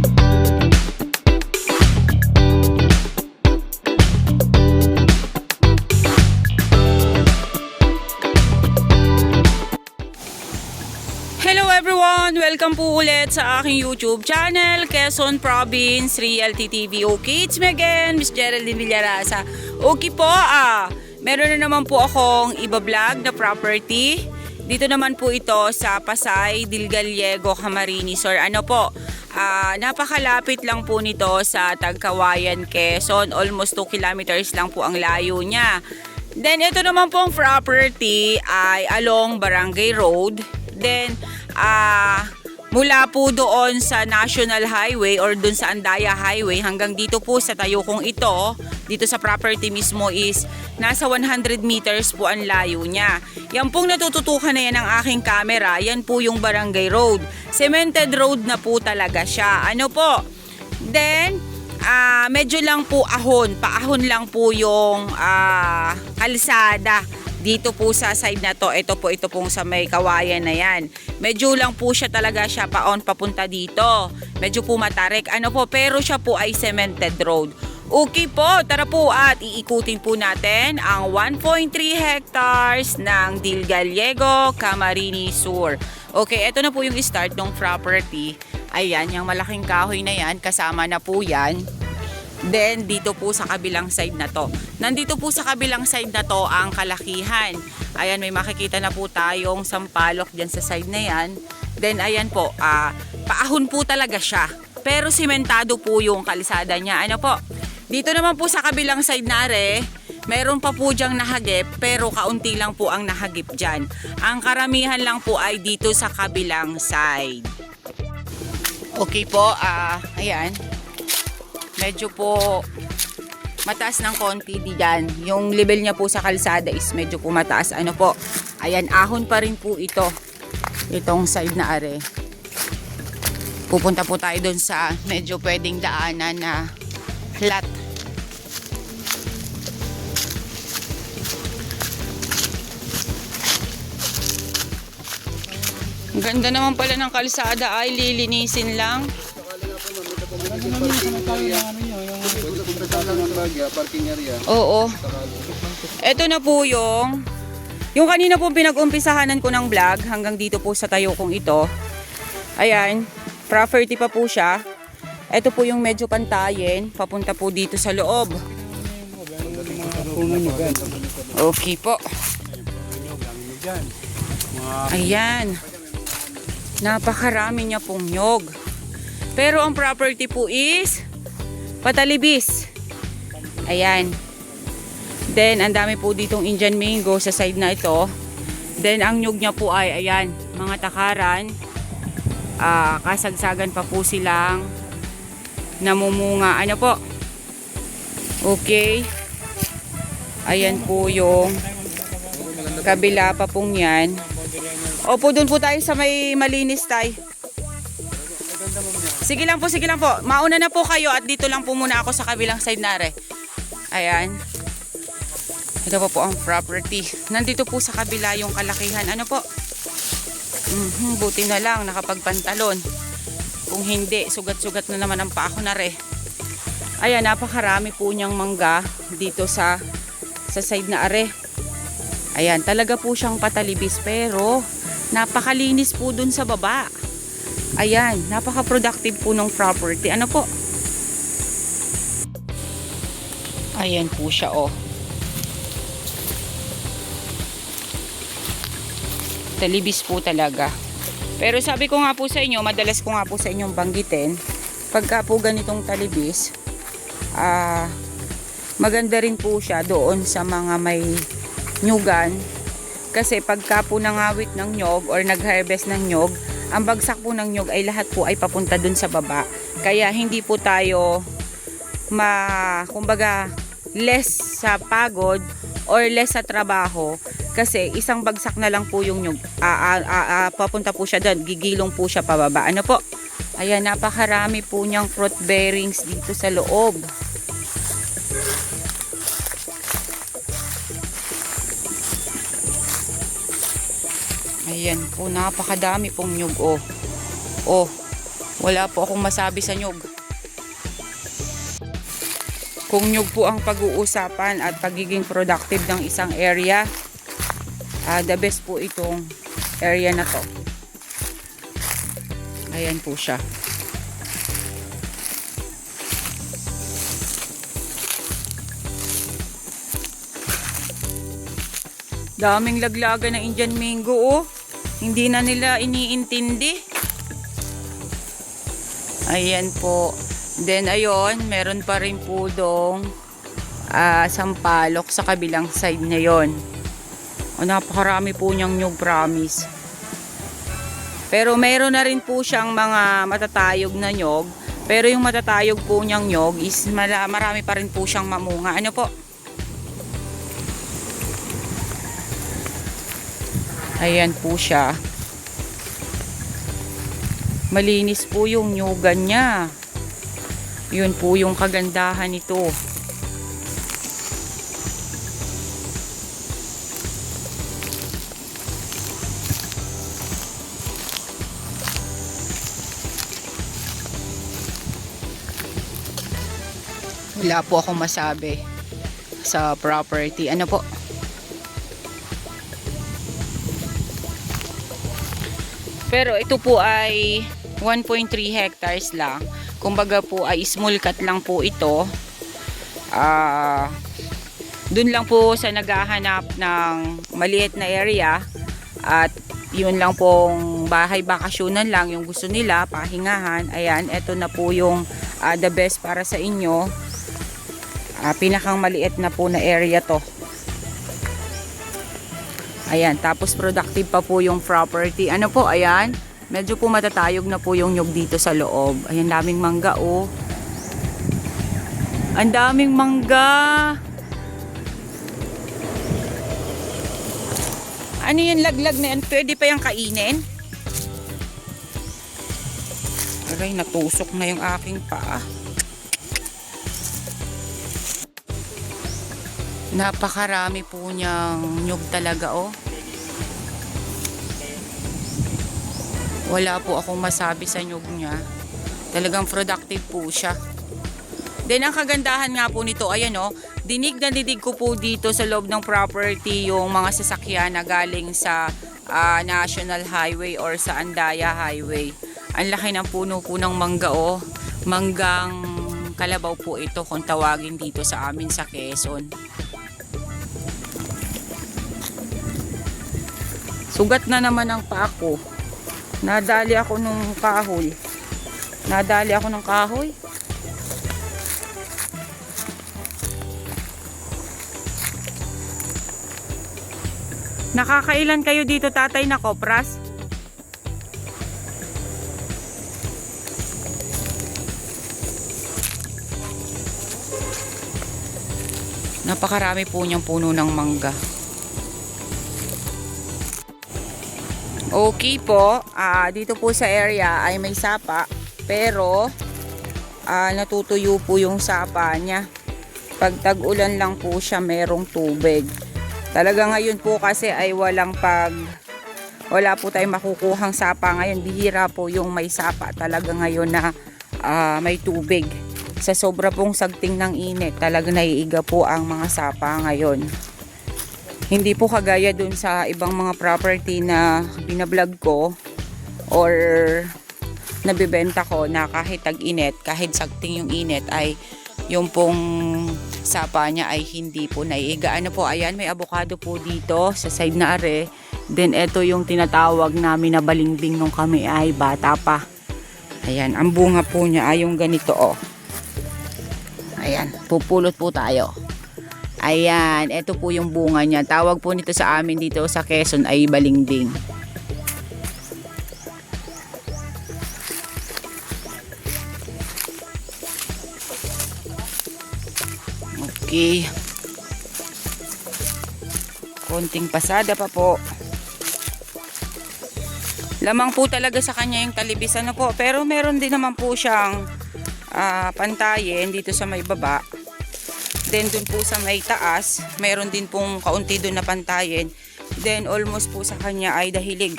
Hello everyone! Welcome po ulit sa aking YouTube channel, Quezon Province Realty TV. Okay, it's me again, Miss Geraldine Villarasa. Okay po, meron na naman po akong iba-vlog na property. Dito naman po ito sa Pasay del Gallego, Camarines. Or ano po, napakalapit lang po nito sa Tagkawayan, Quezon. Almost 2 kilometers lang po ang layo niya. Then ito naman po ang property ay along Barangay Road. Then mula po doon sa National Highway or doon sa Andaya Highway hanggang dito po sa Tayokong ito, dito sa property mismo is nasa 100 meters po ang layo niya. Yan pong natututukan na yan ng aking camera, yan po yung Barangay Road. Cemented road na po talaga siya. Ano po? Then, medyo lang po paahon lang po yung kalsada. Dito po sa side na to, ito pong sa may kawayan na yan. Medyo lang po siya talaga papunta dito. Medyo po matarik. Ano po, pero siya po ay cemented road. Okay po, tara po at iikutin po natin ang 1.3 hectares ng Del Gallego, Camarines Sur. Okay, ito na po yung start ng property. Ayan, yung malaking kahoy na yan, kasama na po yan. Then, dito po sa kabilang side na to. Nandito po sa kabilang side na to ang kalakihan. Ayan, may makikita na po tayong sampalok dyan sa side na yan. Then, ayan po, paahon po talaga siya. Pero simentado po yung kalsada niya. Ano po? Dito naman po sa kabilang side na meron pa po dyang nahagip, pero kaunti lang po ang nahagip dyan. Ang karamihan lang po ay dito sa kabilang side. Okay po, ayan. Medyo po mataas ng konti diyan. Yung level niya po sa kalsada is medyo po mataas. Ano po? Ayan, ahon pa rin po ito. Itong side na Pupunta po tayo doon sa medyo pwedeng daanan na flat. Ang ganda naman pala ng kalsada, ay lilinisin lang. Oo. Ito na po yung kanina po pinag-umpisahanan ko ng vlog hanggang dito po sa Tayokong ito. Ayan, property pa po siya. Ito po yung medyo pantayin, papunta po dito sa loob. Okay po. Ayan. Napakarami niya pong nyog. Pero ang property po is patalibis. Ayan. Then, ang dami po ditong Indian mango sa side na ito. Then, ang nyug niya po ay, ayan, mga takaran. Kasagsagan pa po silang namumunga. Ano po? Okay. Ayan po yung kabila pa pong yan. Opo, dun po tayo sa may malinis tayo. Sige lang po, sige lang po. Mauna na po kayo at dito lang po muna ako sa kabilang side na Ayan. Ito po ang property. Nandito po sa kabila yung kalakihan. Ano po? Buti na lang nakapagpantalon. Kung hindi, sugat-sugat na naman ang paa ko na Ayan, napakarami po niyang mangga dito sa side na Ayan, talaga po siyang patalibis pero napakalinis po dun sa baba. Ayan, napaka-productive po ng property. Ano po? Ayan po siya, Talibis po talaga. Pero sabi ko nga po sa inyo, madalas ko nga po sa inyong banggitin, pagka po ganitong talibis, maganda rin po siya doon sa mga may nyugan. Kasi pagka po nangawit ng nyog or nag-harvest ng nyog, ang bagsak po ng nyog ay lahat po ay papunta dun sa baba. Kaya hindi po tayo kumbaga less sa pagod or less sa trabaho kasi isang bagsak na lang po yung nyug. Papunta po siya doon, gigilong po siya pababa. Ano po? Ayan, napakarami po niyang fruit bearings dito sa loob. Ayan po, napakadami pong nyug. Wala po akong masabi sa nyug. Kung nyug po ang pag-uusapan at pagiging productive ng isang area, the best po itong area na to. Ayan po siya. Daming laglagan ng Indian mango, oh. Hindi na nila iniintindi. Ayan po. Then ayun, meron pa rin po dong sampalok sa kabilang side na yon. Napakarami po niyang nyug, promise. Pero meron na rin po siyang mga matatayog na nyog. Pero yung matatayog po niyang nyog is marami pa rin po siyang mamunga. Ano po? Ayan po siya. Malinis po yung nyugan niya. Yun po yung kagandahan nito. Wala po akong masabi sa property. Ano po? Pero ito po ay 1.3 hectares lang. Kumbaga po ay small cut lang po ito. Dun lang po sa naghahanap ng maliit na area. At yun lang pong bahay bakasyonan lang yung gusto nila, pahingahan. Ayan, ito na po yung the best para sa inyo. Pinakang maliit na po na area to. Ayan, tapos productive pa po yung property. Ano po, ayan. Medyo po matatayog na po yung nyug dito sa loob. Ayan, daming mangga, oh. Ang daming mangga. Ano yung laglag na yan? Pwede pa yung kainin? Aray, natusok na yung aking paa. Napakarami po niyang nyug talaga, oh. Wala po akong masabi sa nyug niya. Talagang productive po siya. Then ang kagandahan nga po nito, ayan, oh, dinig na dinig ko po dito sa loob ng property yung mga sasakyan na galing sa National Highway or sa Andaya Highway. Ang laki ng puno po ng mangga, oh. Manggang kalabaw po ito kung tawagin dito sa amin sa Quezon. Sugat na naman ang paa ko. Nadali ako ng kahoy. Nakakailan kayo dito, tatay, na kopras? Napakarami po niyang puno ng mangga. Okay po, dito po sa area ay may sapa, pero natutuyo po yung sapa niya. Pag tag-ulan lang po siya, merong tubig. Talaga ngayon po kasi ay wala po tayong makukuhang sapa ngayon. Bihira po yung may sapa talaga ngayon na may tubig. Sa sobra pong sagting ng init, talaga naiiga po ang mga sapa ngayon. Hindi po kagaya dun sa ibang mga property na binablog ko or nabibenta ko na kahit tag-init, kahit sagting yung init, ay yung pong sapa niya ay hindi po naiiga. Ano po, ayan, may avocado po dito sa side na are. Then ito yung tinatawag namin na balimbing nung kami ay bata pa. Ayan, ang bunga po niya ay yung ganito, oh. Ayan, pupulot po tayo. Ayan, ito po yung bunga niya. Tawag po nito sa amin dito sa Quezon ay balimbing. Okay. Konting pasada pa po. Lamang po talaga sa kanya yung talibis, ano po. Pero meron din naman po siyang pantayin dito sa may baba. Then dun po sa may taas, mayroon din pong kaunti dun na pantayin. Then almost po sa kanya ay dahilig.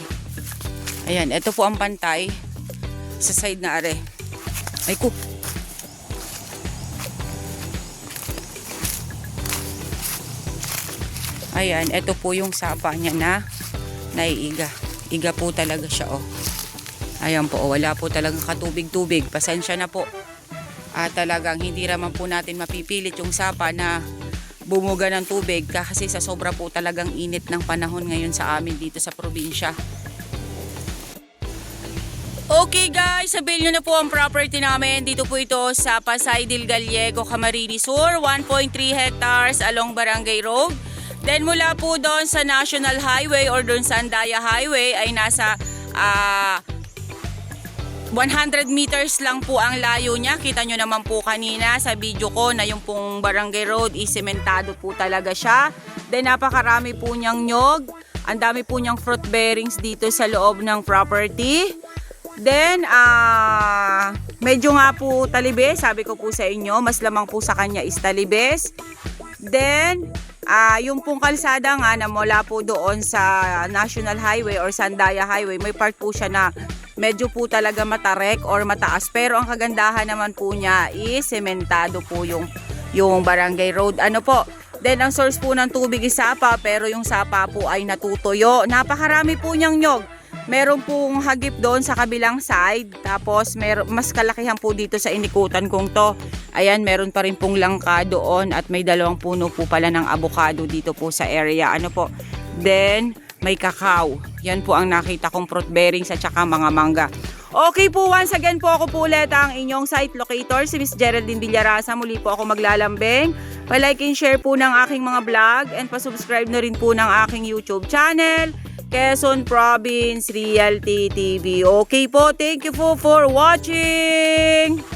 Ayan, ito po ang pantay. sa side na are. Ay ko. Ayan, ito po yung sapa niya na naiiga. Iga po talaga siya, oh. Ayan po, oh, wala po talagang katubig-tubig. Pasensya na po. Talagang hindi naman po natin mapipilit yung sapa na bumuga ng tubig kasi sa sobra po talagang init ng panahon ngayon sa amin dito sa probinsya. Okay guys, sabihin nyo na po ang property namin. Dito po ito sa Pasay del Gallego, Camarines Sur, 1.3 hectares along Barangay Road. Then mula po doon sa National Highway or doon sa Andaya Highway ay nasa 100 meters lang po ang layo niya. Kita nyo naman po kanina sa video ko na yung pong Barangay Road sementado po talaga siya. Then napakarami po niyang nyog. Ang dami po niyang fruit bearings dito sa loob ng property. Then medyo nga po talibes. Sabi ko po sa inyo, mas lamang po sa kanya is talibes. Then yung pong kalsada nga na mula po doon sa National Highway or Sandaya Highway, may part po siya na medyo po talaga matarek or mataas. Pero ang kagandahan naman po niya is sementado po yung Barangay Road. Ano po? Then ang source po ng tubig is sapa, pero yung sapa po ay natutuyo. Napakarami po niyang nyog. Meron pong hagip doon sa kabilang side. Tapos mas kalakihan po dito sa inikutan kong to. Ayan, meron pa rin pong langka doon at may 2 puno po pala ng avocado dito po sa area. Ano po? Then may kakao. Yan po ang nakita kong fruit bearings at saka mga mangga. Okay po, once again po ako po ulit ang inyong site locator, si Miss Geraldine Villarasa. Muli po ako maglalambing. Pa-like and share po ng aking mga vlog and pa-subscribe na rin po ng aking YouTube channel, Quezon Province Realty TV. Okay po, thank you po for watching!